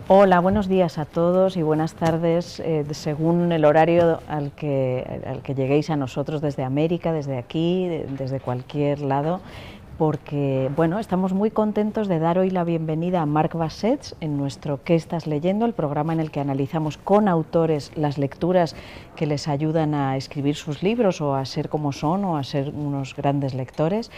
Hola, buenos días a todos y buenas tardes, según el horario al que lleguéis a nosotros desde América, desde aquí, desde cualquier lado, porque bueno, estamos muy contentos de dar hoy la bienvenida a Marc Bassets en nuestro ¿Qué estás leyendo?, el programa en el que analizamos con autores las lecturas que les ayudan a escribir sus libros o a ser como son o a ser unos grandes lectores.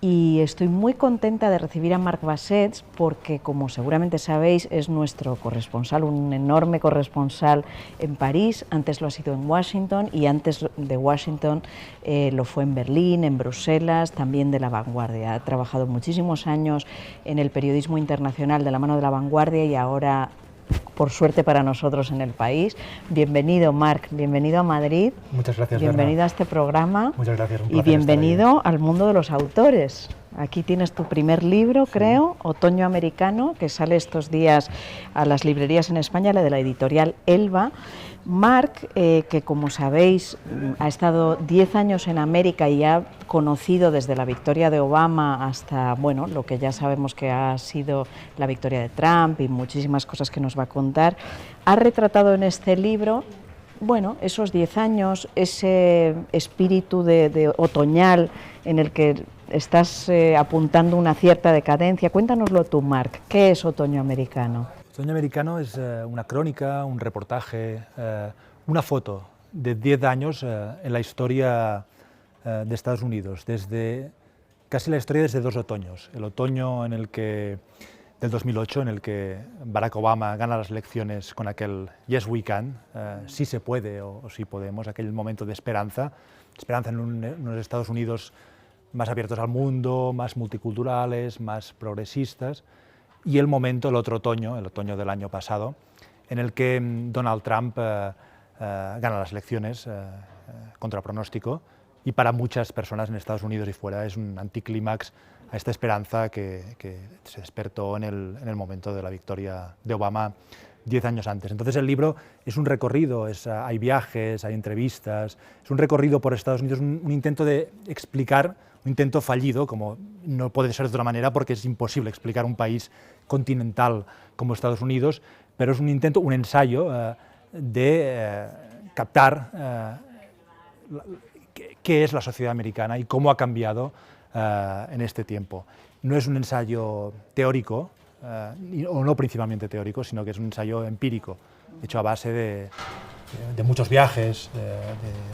Y estoy muy contenta de recibir a Marc Bassets porque, como seguramente sabéis, es nuestro corresponsal, un enorme corresponsal en París. Antes lo ha sido en Washington y antes de Washington lo fue en Berlín, en Bruselas, también de La Vanguardia. Ha trabajado muchísimos años en el periodismo internacional de la mano de La Vanguardia y ahora, por suerte para nosotros, en el país. Bienvenido, Marc, bienvenido a Madrid. Muchas gracias, bienvenido Berna. a este programa. Muchas gracias, un y placer bienvenido al mundo de los autores. Aquí tienes tu primer libro, creo, Otoño Americano, que sale estos días a las librerías en España, la de la editorial Elba. Marc, que como sabéis ha estado 10 años en América y ha conocido desde la victoria de Obama hasta, bueno, lo que ya sabemos que ha sido la victoria de Trump y muchísimas cosas que nos va a contar, ha retratado en este libro, bueno, esos 10 años, ese espíritu de otoñal en el que estás apuntando una cierta decadencia. Cuéntanoslo tú, Marc, ¿qué es Otoño Americano? Otoño Americano es una crónica, un reportaje, una foto de 10 años en la historia de Estados Unidos, desde casi la historia desde dos otoños. El otoño del 2008, en el que Barack Obama gana las elecciones con aquel Yes We Can, sí se puede o sí podemos, aquel momento de esperanza en unos Estados Unidos más abiertos al mundo, más multiculturales, más progresistas, y el otro otoño, el otoño del año pasado, en el que Donald Trump gana las elecciones contra pronóstico, y para muchas personas en Estados Unidos y fuera es un anticlímax a esta esperanza que se despertó en el momento de la victoria de Obama 10 años antes. Entonces el libro es un recorrido, hay viajes, hay entrevistas, es un recorrido por Estados Unidos, un intento de explicar, un intento fallido, como no puede ser de otra manera porque es imposible explicar un país continental como Estados Unidos, pero es un intento, un ensayo de captar qué es la sociedad americana y cómo ha cambiado en este tiempo. No es un ensayo teórico, o no principalmente teórico, sino que es un ensayo empírico, hecho a base de muchos viajes.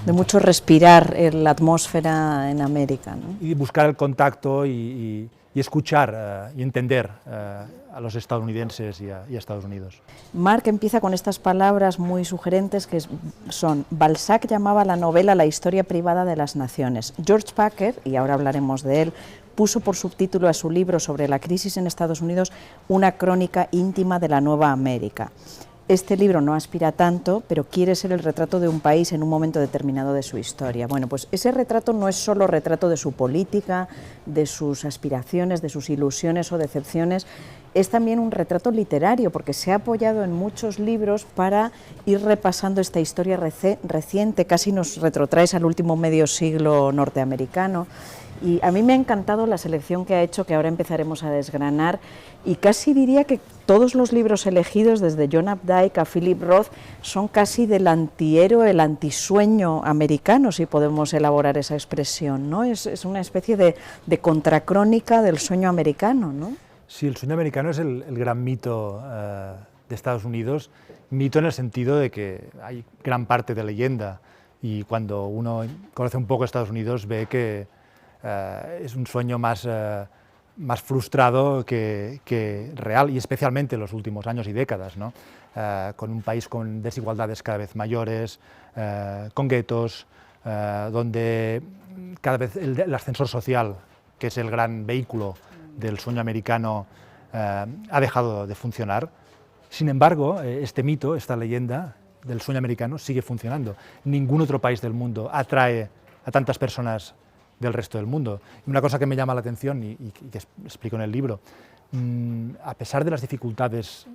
De mucho respirar la atmósfera en América, ¿no? Y buscar el contacto y escuchar y entender a los estadounidenses y a Estados Unidos. Marc empieza con estas palabras muy sugerentes que son: Balzac llamaba a la novela la historia privada de las naciones. George Packer, y ahora hablaremos de él, puso por subtítulo a su libro sobre la crisis en Estados Unidos una crónica íntima de la Nueva América. Este libro no aspira tanto, pero quiere ser el retrato de un país en un momento determinado de su historia. Bueno, pues ese retrato no es solo retrato de su política, de sus aspiraciones, de sus ilusiones o decepciones, es también un retrato literario, porque se ha apoyado en muchos libros para ir repasando esta historia reciente, casi nos retrotraes al último medio siglo norteamericano. Y a mí me ha encantado la selección que ha hecho, que ahora empezaremos a desgranar, y casi diría que todos los libros elegidos, desde John Updike a Philip Roth, son casi del antihéroe, el antisueño americano, si podemos elaborar esa expresión, ¿no? Es una especie de contracrónica del sueño americano, ¿no? Sí, el sueño americano es el gran mito de Estados Unidos, mito en el sentido de que hay gran parte de leyenda, y cuando uno conoce un poco Estados Unidos ve que es un sueño más frustrado que real, y especialmente en los últimos años y décadas, ¿no? Con un país con desigualdades cada vez mayores, con guetos, donde cada vez el ascensor social, que es el gran vehículo del sueño americano, ha dejado de funcionar. Sin embargo, este mito, esta leyenda del sueño americano sigue funcionando. Ningún otro país del mundo atrae a tantas personas del resto del mundo. Y una cosa que me llama la atención y que explico en el libro, a pesar de las dificultades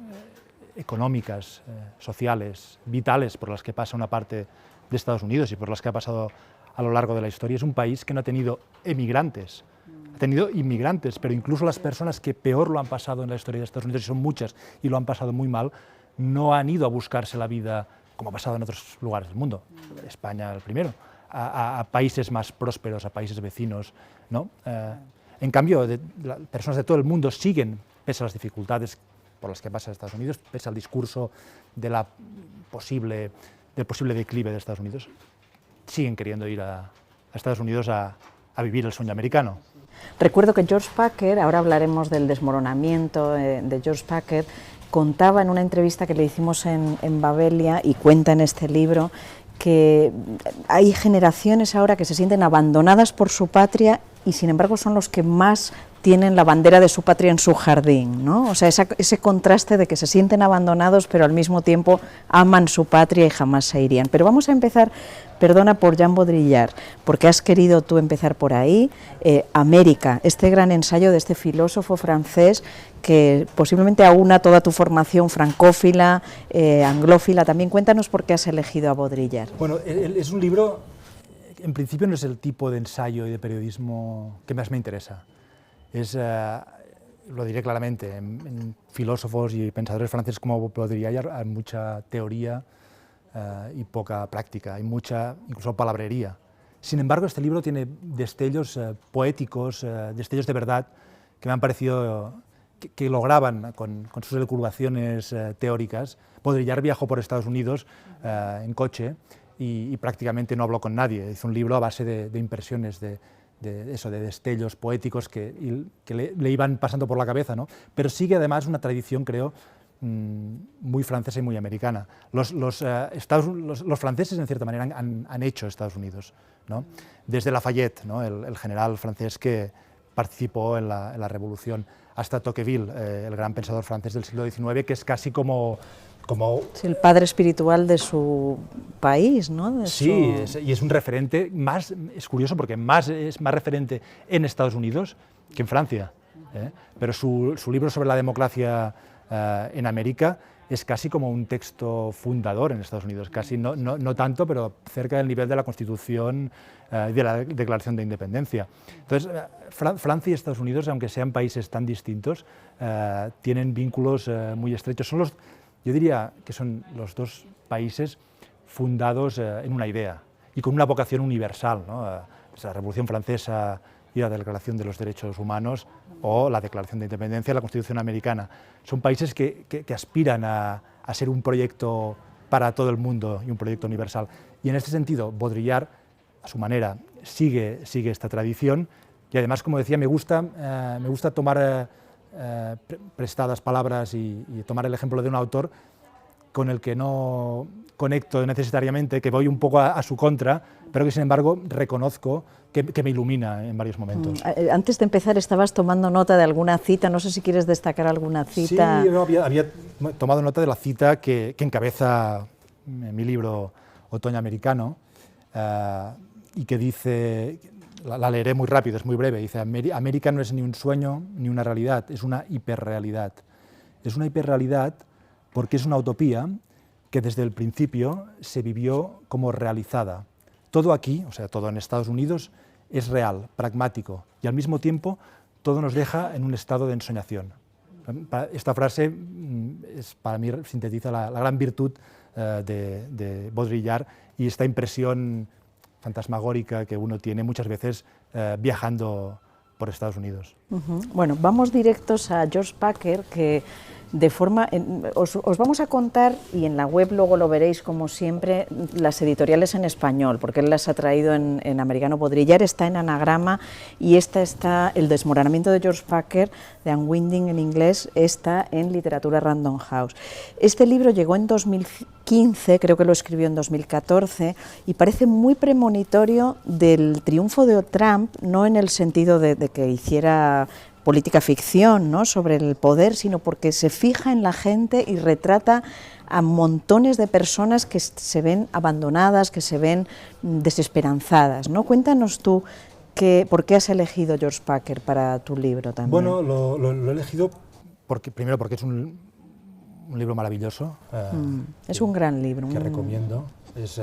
económicas, sociales, vitales por las que pasa una parte de Estados Unidos y por las que ha pasado a lo largo de la historia, es un país que no ha tenido emigrantes ha tenido inmigrantes, pero incluso las personas que peor lo han pasado en la historia de Estados Unidos, y son muchas, y lo han pasado muy mal, no han ido a buscarse la vida como ha pasado en otros lugares del mundo, España el primero, a países más prósperos, a países vecinos, ¿no? En cambio, personas de todo el mundo siguen, pese a las dificultades por las que pasa Estados Unidos, pese al discurso del posible declive de Estados Unidos, siguen queriendo ir a Estados Unidos a vivir el sueño americano. Recuerdo que George Packer, ahora hablaremos del desmoronamiento de George Packer, contaba en una entrevista que le hicimos en Babelia, y cuenta en este libro, que hay generaciones ahora que se sienten abandonadas por su patria y sin embargo son los que más tienen la bandera de su patria en su jardín, ¿no? O sea, ese contraste de que se sienten abandonados pero al mismo tiempo aman su patria y jamás se irían. Pero vamos a empezar, perdona, por Jean Baudrillard, porque has querido tú empezar por ahí. América, este gran ensayo de este filósofo francés que posiblemente aúna toda tu formación francófila, anglófila. También cuéntanos por qué has elegido a Baudrillard. Bueno, es un libro, en principio no es el tipo de ensayo y de periodismo que más me interesa. Lo diré claramente, en filósofos y pensadores franceses como Baudrillard hay mucha teoría y poca práctica, hay mucha incluso palabrería. Sin embargo, este libro tiene destellos poéticos, destellos de verdad que me han parecido que lograban con sus elucubraciones teóricas. Baudrillard viajó por Estados Unidos en coche y prácticamente no habló con nadie. Hizo un libro a base de impresiones, de destellos poéticos que le iban pasando por la cabeza, ¿no? Pero sigue además una tradición, creo, muy francesa y muy americana. Los franceses, en cierta manera, han hecho Estados Unidos, ¿no? Desde Lafayette, ¿no? el general francés que participó en la Revolución, hasta Tocqueville, el gran pensador francés del siglo XIX, que es casi como sí, el padre espiritual de su país, ¿no? Sí, y es un referente es curioso porque es más referente en Estados Unidos que en Francia, pero su libro sobre la democracia en América es casi como un texto fundador en Estados Unidos, casi no tanto, pero cerca del nivel de la Constitución y de la Declaración de Independencia. Entonces, Francia y Estados Unidos, aunque sean países tan distintos, tienen vínculos muy estrechos. Yo diría que son los dos países fundados en una idea y con una vocación universal, ¿no? La Revolución Francesa y la Declaración de los Derechos Humanos, o la Declaración de Independencia y la Constitución Americana. Son países que aspiran a ser un proyecto para todo el mundo y un proyecto universal. Y en este sentido, Baudrillard, a su manera, sigue esta tradición, y además, como decía, me gusta tomar prestadas palabras y tomar el ejemplo de un autor con el que no conecto necesariamente, que voy un poco a su contra, pero que sin embargo reconozco que me ilumina en varios momentos. Antes de empezar estabas tomando nota de alguna cita, no sé si quieres destacar alguna cita. Sí, yo había tomado nota de la cita que encabeza mi libro Otoño Americano, y que dice, la leeré muy rápido, es muy breve, dice: América no es ni un sueño ni una realidad, es una hiperrealidad. Es una hiperrealidad porque es una utopía que desde el principio se vivió como realizada. Todo aquí, o sea, todo en Estados Unidos, es real, pragmático, y al mismo tiempo todo nos deja en un estado de ensoñación. Esta frase para mí sintetiza la gran virtud de Baudrillard y esta impresión fantasmagórica que uno tiene muchas veces viajando por Estados Unidos. Bueno, vamos directos a George Packer, que os vamos a contar, y en la web luego lo veréis como siempre, las editoriales en español, porque él las ha traído en americano. Baudrillard está en Anagrama y esta está, El desmoronamiento de George Packer, de Unwinding en inglés, está en Literatura Random House. Este libro llegó en 2015, creo que lo escribió en 2014, y parece muy premonitorio del triunfo de Trump, no en el sentido de que hiciera política ficción, ¿no?, sobre el poder, sino porque se fija en la gente y retrata a montones de personas que se ven abandonadas, que se ven desesperanzadas, ¿no? Cuéntanos tú por qué has elegido George Packer para tu libro también. Bueno, lo he elegido primero porque es un libro maravilloso. Es un gran libro. Que recomiendo. Es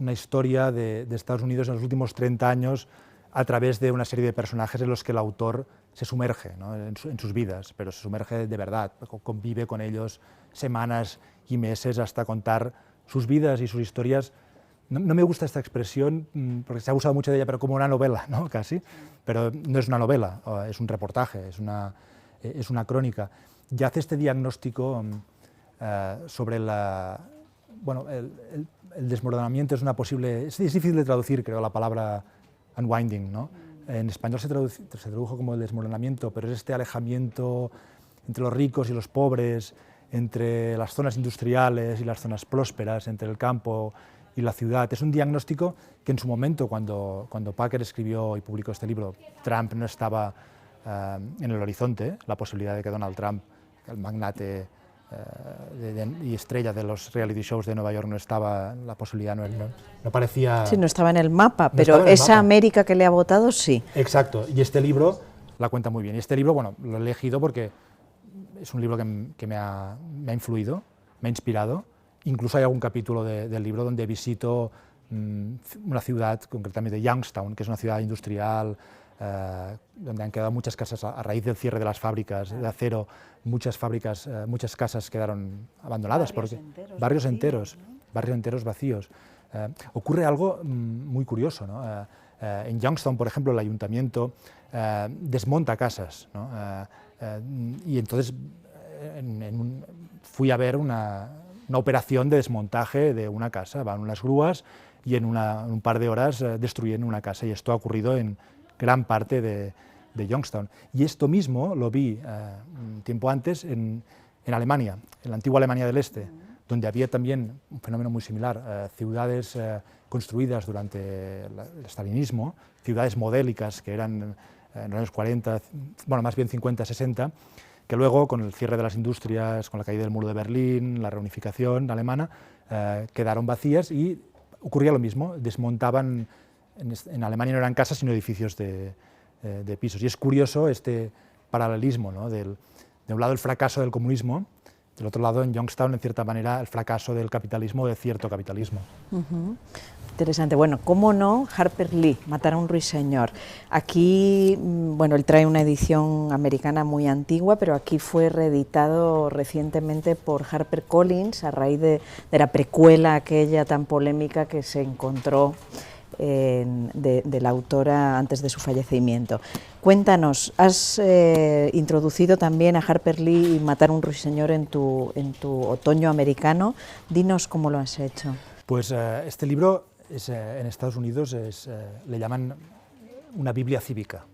una historia de Estados Unidos en los últimos 30 años, a través de una serie de personajes en los que el autor se sumerge, ¿no?, en sus vidas, pero se sumerge de verdad, convive con ellos semanas y meses hasta contar sus vidas y sus historias. No me gusta esta expresión porque se ha usado mucho de ella, pero como una novela, ¿no?, casi, pero no es una novela, es un reportaje, es una crónica. Y hace este diagnóstico sobre el desmoronamiento. Es difícil de traducir, creo, la palabra unwinding, ¿no? En español se tradujo como el desmoronamiento, pero es este alejamiento entre los ricos y los pobres, entre las zonas industriales y las zonas prósperas, entre el campo y la ciudad. Es un diagnóstico que en su momento, cuando Packer escribió y publicó este libro, Trump no estaba en el horizonte. La posibilidad de que Donald Trump, el magnate y estrella de los reality shows de Nueva York, no estaba, la posibilidad no parecía... Sí, no estaba en el mapa, pero esa América que le ha votado, sí. Exacto, y este libro la cuenta muy bien. Y este libro, bueno, lo he elegido porque es un libro que me ha influido, me ha inspirado. Incluso hay algún capítulo del libro donde visito una ciudad, concretamente Youngstown, que es una ciudad industrial, donde han quedado muchas casas a raíz del cierre de las fábricas de acero. Muchas casas quedaron abandonadas, barrios enteros vacíos. Ocurre algo muy curioso, ¿no? En Youngstown, por ejemplo, el ayuntamiento desmonta casas, ¿no? Y entonces fui a ver una operación de desmontaje de una casa. Van unas grúas y en un par de horas destruyen una casa, y esto ha ocurrido en gran parte de Youngstown. Y esto mismo lo vi un tiempo antes en Alemania, en la antigua Alemania del Este, donde había también un fenómeno muy similar, ciudades construidas durante el stalinismo, ciudades modélicas que eran en los años 40, bueno, más bien 50, 60, que luego, con el cierre de las industrias, con la caída del muro de Berlín, la reunificación alemana, quedaron vacías, y ocurría lo mismo, desmontaban. En Alemania no eran casas, sino edificios de pisos. Y es curioso este paralelismo, ¿no? De un lado el fracaso del comunismo, del otro lado en Youngstown, en cierta manera, el fracaso del capitalismo, de cierto capitalismo. Interesante. Bueno, cómo no, Harper Lee, Matar a un ruiseñor. Aquí, bueno, él trae una edición americana muy antigua, pero aquí fue reeditado recientemente por HarperCollins a raíz de la precuela aquella tan polémica que se encontró de la autora antes de su fallecimiento. Cuéntanos, has introducido también a Harper Lee y Matar a un ruiseñor en tu otoño americano. Dinos cómo lo has hecho. Pues este libro en Estados Unidos le llaman una Biblia cívica.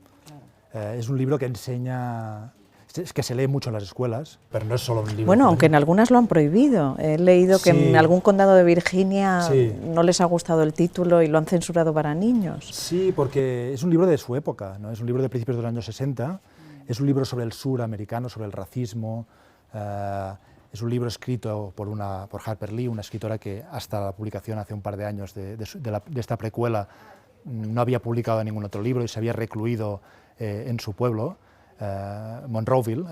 Es un libro que enseña... Es que se lee mucho en las escuelas, pero no es solo un libro. Bueno, aunque en algunas lo han prohibido. He leído que en algún condado de Virginia no les ha gustado el título y lo han censurado para niños. Sí, porque es un libro de su época, ¿no? Es un libro de principios de los años 60, es un libro sobre el sur americano, sobre el racismo. Es un libro escrito por Harper Lee, una escritora que hasta la publicación hace un par de años de esta precuela no había publicado ningún otro libro y se había recluido en su pueblo, Monroeville,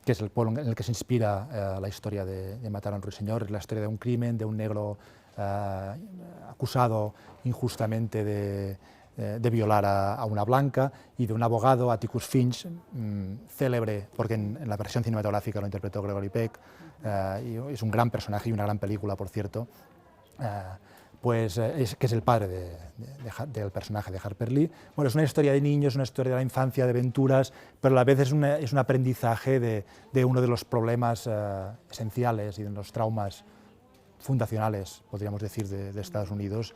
que es el pueblo en el que se inspira la historia de Matar a un ruiseñor, la historia de un crimen, de un negro acusado injustamente de violar a una blanca, y de un abogado, Atticus Finch, célebre, porque en la versión cinematográfica lo interpretó Gregory Peck, y es un gran personaje y una gran película, por cierto, que es el padre del personaje de Harper Lee. Bueno, es una historia de niños, una historia de la infancia, de aventuras, pero a la vez es un aprendizaje de uno de los problemas esenciales y de los traumas fundacionales, podríamos decir, de Estados Unidos,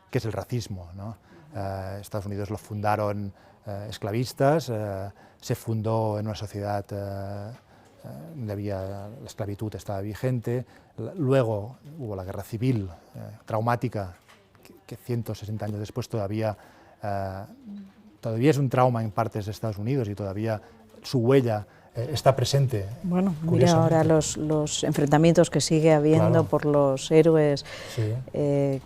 que es el racismo, ¿no? Estados Unidos lo fundaron esclavistas, se fundó en una sociedad donde la esclavitud estaba vigente. Luego hubo la guerra civil traumática, que 160 años después todavía es un trauma en partes de Estados Unidos, y todavía su huella está presente. Bueno, mira ahora los enfrentamientos que sigue habiendo por los héroes que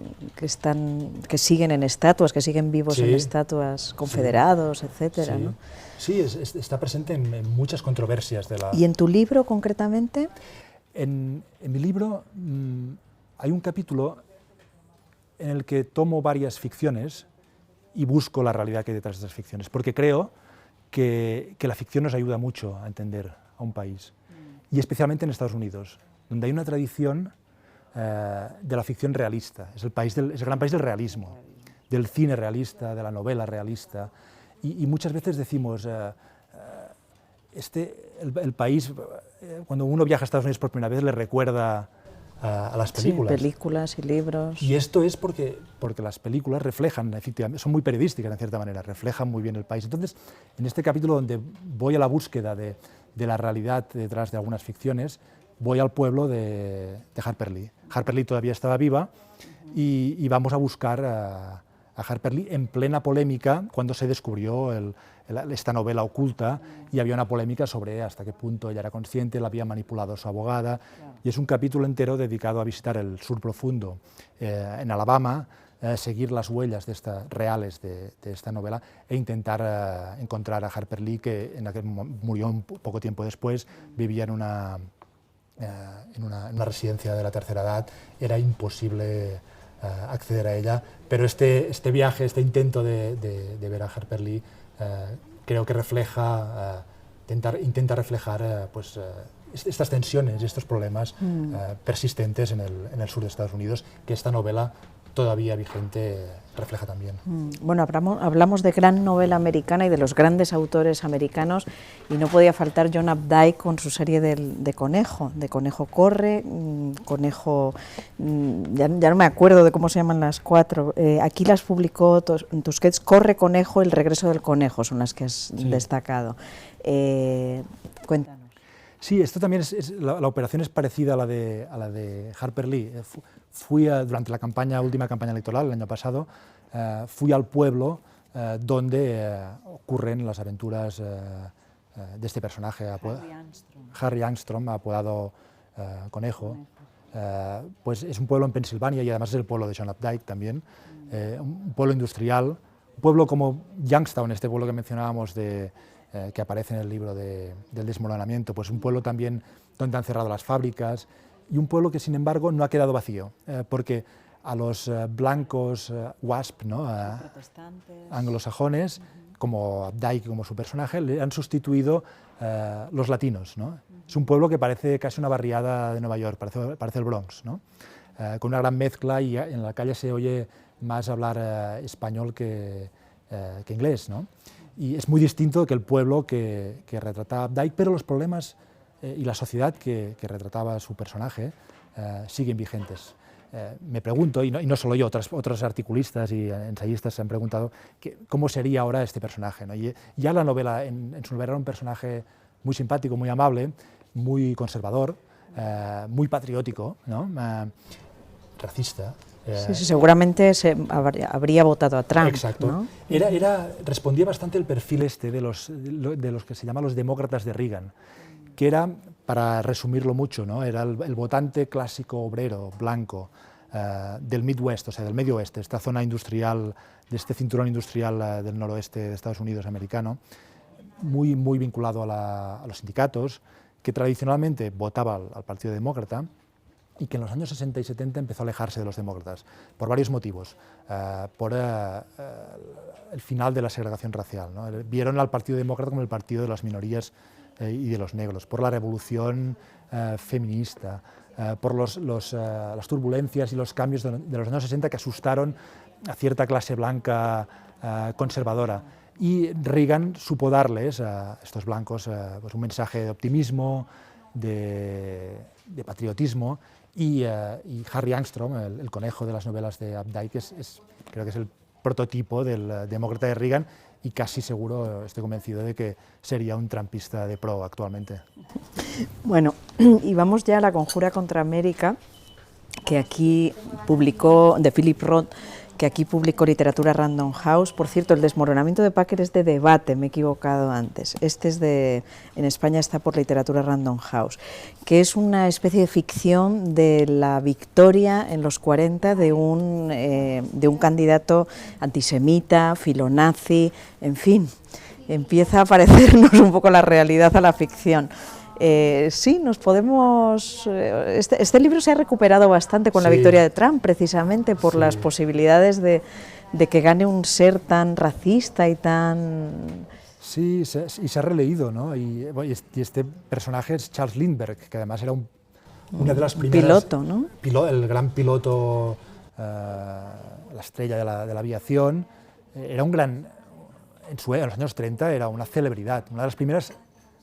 siguen en estatuas, que siguen vivos en estatuas, confederados, etcétera, ¿no? Sí, está presente en muchas controversias de la... ¿Y en tu libro concretamente? En mi libro hay un capítulo en el que tomo varias ficciones y busco la realidad que hay detrás de esas ficciones, porque creo que la ficción nos ayuda mucho a entender a un país, y especialmente en Estados Unidos, donde hay una tradición de la ficción realista, es el gran país del realismo, del cine realista, de la novela realista, y muchas veces decimos, el país, cuando uno viaja a Estados Unidos por primera vez, le recuerda a las películas. Sí, películas y libros. Y esto es porque las películas reflejan, efectivamente, son muy periodísticas en cierta manera, reflejan muy bien el país. Entonces, en este capítulo donde voy a la búsqueda de la realidad detrás de algunas ficciones, voy al pueblo de Harper Lee. Harper Lee todavía estaba viva y vamos a buscar a Harper Lee en plena polémica cuando se descubrió esta novela oculta, y había una polémica sobre hasta qué punto ella era consciente, la había manipulado su abogada, y es un capítulo entero dedicado a visitar el sur profundo en Alabama, seguir las huellas reales de esta novela e intentar encontrar a Harper Lee, que murió un poco tiempo después, vivía en una residencia de la tercera edad, era imposible acceder a ella, pero este viaje, este intento de ver a Harper Lee, creo que intenta reflejar pues, estas tensiones y estos problemas persistentes en el sur de Estados Unidos, que esta novela todavía vigente refleja también. Bueno, hablamos de gran novela americana y de los grandes autores americanos, y no podía faltar John Updike con su serie de Conejo corre, Conejo, ya no me acuerdo de cómo se llaman las cuatro, aquí las publicó Tusquets, Corre, Conejo, El regreso del conejo, son las que has destacado. Cuéntanos. Sí, esto también la operación es parecida a la de Harper Lee. Fui durante la última campaña electoral, el año pasado, fui al pueblo donde ocurren las aventuras de este personaje, Harry Angstrom, apodado Conejo. Pues es un pueblo en Pensilvania, y además es el pueblo de John Updike también, un pueblo industrial, un pueblo como Youngstown, este pueblo que mencionábamos que aparece en el libro del desmoronamiento, pues un pueblo también donde han cerrado las fábricas, y un pueblo que sin embargo no ha quedado vacío, porque a los blancos WASP, ¿no? Anglosajones, como Updike, como su personaje, le han sustituido los latinos, ¿no? Es un pueblo que parece casi una barriada de Nueva York, parece el Bronx, ¿no? Con una gran mezcla, y en la calle se oye más hablar español que inglés, ¿no? Y es muy distinto que el pueblo que retrataba Updike, pero los problemas y la sociedad que retrataba su personaje siguen vigentes. Me pregunto, y no solo yo, otros articulistas y ensayistas se han preguntado cómo sería ahora este personaje, ¿no? Y ya la novela, en su novela, era un personaje muy simpático, muy amable, muy conservador, muy patriótico, ¿no? Racista. Sí, seguramente habría votado a Trump. Exacto. ¿no? Respondía bastante el perfil de los que se llaman los demócratas de Reagan, que era, para resumirlo mucho, ¿no? Era el votante clásico obrero, blanco, del Midwest, o sea, del Medio Oeste, esta zona industrial, de este cinturón industrial del noroeste de Estados Unidos americano, muy vinculado a los sindicatos, que tradicionalmente votaba al Partido Demócrata, y que en los años 60 y 70 empezó a alejarse de los demócratas, por varios motivos. Por el final de la segregación racial, ¿no? Vieron al Partido Demócrata como el partido de las minorías y de los negros, por la revolución feminista, por las turbulencias y los cambios de los años 60 que asustaron a cierta clase blanca conservadora. Y Reagan supo darles a estos blancos pues un mensaje de optimismo, de patriotismo, y Harry Angstrom, el conejo de las novelas de Updike, creo que es el prototipo del demócrata de Reagan, y casi seguro, estoy convencido de que sería un trumpista de pro actualmente. Bueno, y vamos ya a La conjura contra América, que aquí publicó, de Philip Roth, que aquí publicó Literatura Random House. Por cierto, El desmoronamiento de Packer es de Debate, me he equivocado antes. Este es en España está por Literatura Random House, que es una especie de ficción de la victoria en los 40 de un candidato antisemita, filonazi, en fin, empieza a parecernos un poco la realidad a la ficción. Sí, nos podemos... Este libro se ha recuperado bastante con la victoria de Trump, precisamente por las posibilidades de que gane un ser tan racista y tan... Sí, y se ha releído, ¿no? Y este personaje es Charles Lindbergh, que además era una de las primeras... Piloto, ¿no? El gran piloto, la estrella de la aviación. Era un gran... En los años 30 era una celebridad, una de las primeras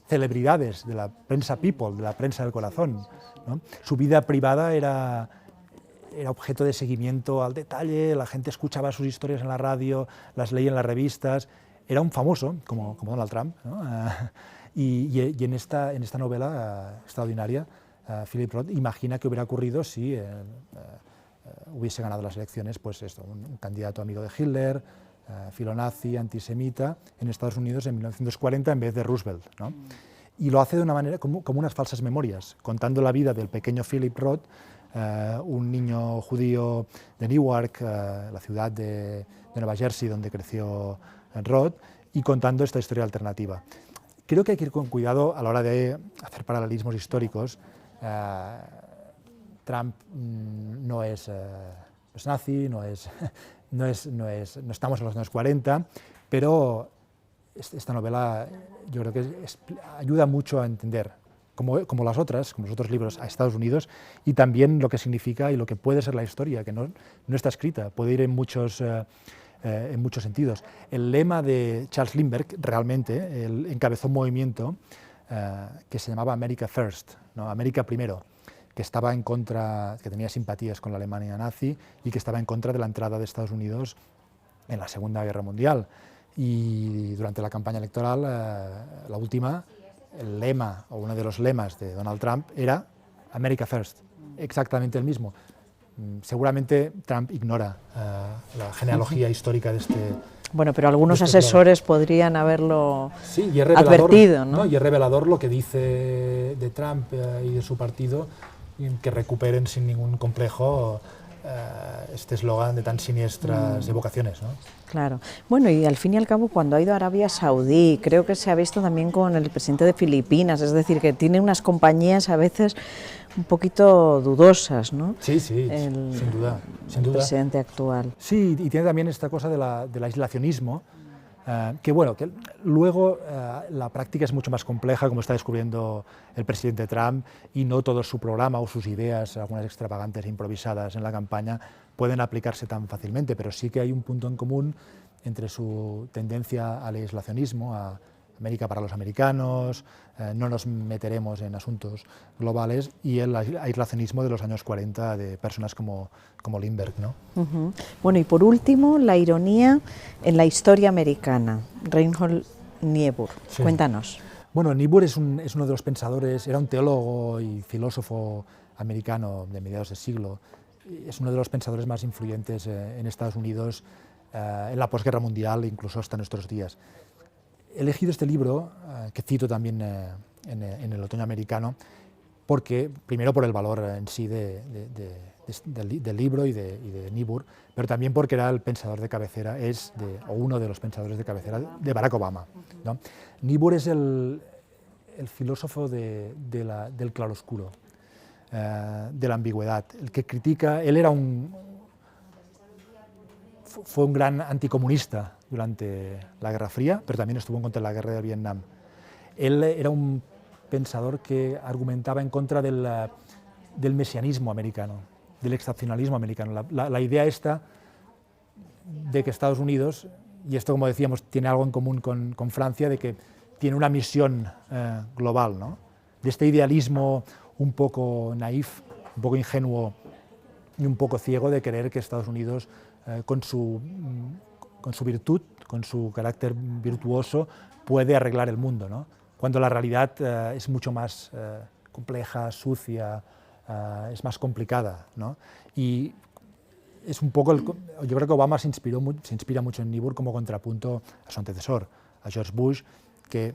celebridades de la prensa people, de la prensa del corazón, ¿no? Su vida privada era objeto de seguimiento al detalle, la gente escuchaba sus historias en la radio, las leía en las revistas. Era un famoso, como Donald Trump, ¿no? Y en esta novela extraordinaria, Philip Roth imagina que hubiera ocurrido si hubiese ganado las elecciones, pues esto, un candidato amigo de Hitler, filonazi, antisemita, en Estados Unidos en 1940 en vez de Roosevelt, ¿no? Y lo hace de una manera como unas falsas memorias, contando la vida del pequeño Philip Roth, un niño judío de Newark, la ciudad de Nueva Jersey donde creció Roth, y contando esta historia alternativa. Creo que hay que ir con cuidado a la hora de hacer paralelismos históricos. Trump no es nazi, no estamos en los años 40, pero esta novela yo creo que ayuda mucho a entender, como los otros libros, a Estados Unidos, y también lo que significa y lo que puede ser la historia, que no está escrita, puede ir en muchos sentidos. El lema de Charles Lindbergh realmente encabezó un movimiento que se llamaba America First, ¿no? América primero, que estaba en contra, que tenía simpatías con la Alemania nazi y que estaba en contra de la entrada de Estados Unidos en la Segunda Guerra Mundial. Y durante la campaña electoral, la última, el lema o uno de los lemas de Donald Trump era America First, exactamente el mismo. Seguramente Trump ignora la genealogía histórica de este... Bueno, pero algunos asesores podrían haberlo advertido, ¿no? Y es revelador lo que dice de Trump y de su partido, que recuperen sin ningún complejo este eslogan de tan siniestras evocaciones, ¿no? Claro. Bueno, y al fin y al cabo, cuando ha ido a Arabia Saudí, creo que se ha visto también con el presidente de Filipinas, es decir, que tiene unas compañías a veces un poquito dudosas, ¿no? Sí, sin duda. El presidente actual. Sí, y tiene también esta cosa del aislacionismo, que bueno, que luego la práctica es mucho más compleja, como está descubriendo el presidente Trump, y no todo su programa o sus ideas, algunas extravagantes e improvisadas en la campaña, pueden aplicarse tan fácilmente, pero sí que hay un punto en común entre su tendencia al aislacionismo, a América para los americanos, no nos meteremos en asuntos globales, y el aislacionismo de los años 40 de personas como Lindbergh, ¿no? Bueno, y por último, la ironía en la historia americana, Reinhold Niebuhr. Sí. Cuéntanos. Bueno, Niebuhr es uno de los pensadores, era un teólogo y filósofo americano de mediados de siglo, es uno de los pensadores más influyentes en Estados Unidos en la posguerra mundial, incluso hasta nuestros días. He elegido este libro, que cito también en el otoño americano, porque, primero por el valor en sí del libro y de Niebuhr, pero también porque era el pensador de cabecera, o uno de los pensadores de cabecera de Barack Obama, ¿no? Niebuhr es el filósofo del claroscuro, de la ambigüedad, el que critica. Él fue un gran anticomunista durante la Guerra Fría, pero también estuvo en contra de la Guerra de Vietnam. Él era un pensador que argumentaba en contra del mesianismo americano, del excepcionalismo americano. La idea esta de que Estados Unidos, y esto, como decíamos, tiene algo en común con Francia, de que tiene una misión global, ¿no? De este idealismo un poco naif, un poco ingenuo y un poco ciego de creer que Estados Unidos, con su virtud, con su carácter virtuoso, puede arreglar el mundo, ¿no? Cuando la realidad es mucho más compleja, sucia, es más complicada, ¿no? Y es un poco, yo creo que Obama se inspira mucho en Niebuhr como contrapunto a su antecesor, a George Bush, que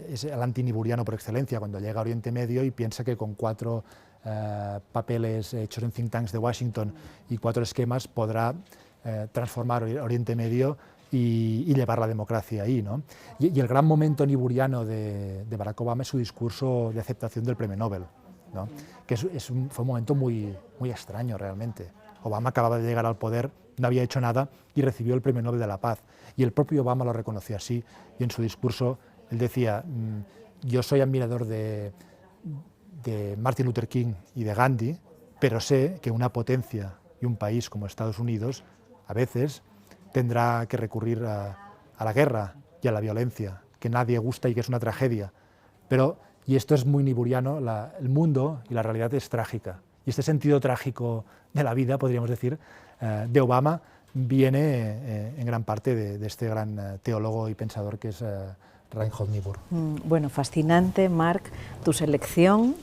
es el anti-nieburiano por excelencia, cuando llega a Oriente Medio y piensa que con 4 papeles hechos en think tanks de Washington y 4 esquemas podrá transformar Oriente Medio y llevar la democracia ahí, ¿no? Y el gran momento niburiano de Barack Obama es su discurso de aceptación del premio Nobel, ¿no? Que fue un momento muy extraño realmente. Obama acababa de llegar al poder, no había hecho nada y recibió el premio Nobel de la Paz. Y el propio Obama lo reconoció así, y en su discurso él decía: yo soy admirador de Martin Luther King y de Gandhi, pero sé que una potencia y un país como Estados Unidos a veces tendrá que recurrir a la guerra y a la violencia, que nadie gusta y que es una tragedia. Pero, y esto es muy niburiano, el mundo y la realidad es trágica. Y este sentido trágico de la vida, podríamos decir, de Obama, viene en gran parte de este gran teólogo y pensador que es Reinhold Niebuhr. Bueno, fascinante, Marc, tu selección,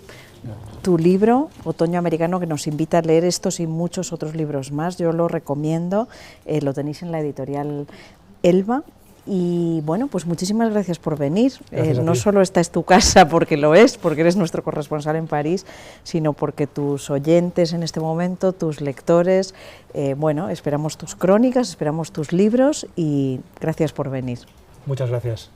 tu libro, Otoño Americano, que nos invita a leer estos y muchos otros libros más. Yo lo recomiendo, lo tenéis en la editorial Elba. Y bueno, pues muchísimas gracias por venir. No solo esta es tu casa porque lo es, porque eres nuestro corresponsal en París, sino porque tus oyentes en este momento, tus lectores, bueno, esperamos tus crónicas, esperamos tus libros y gracias por venir. Muchas gracias.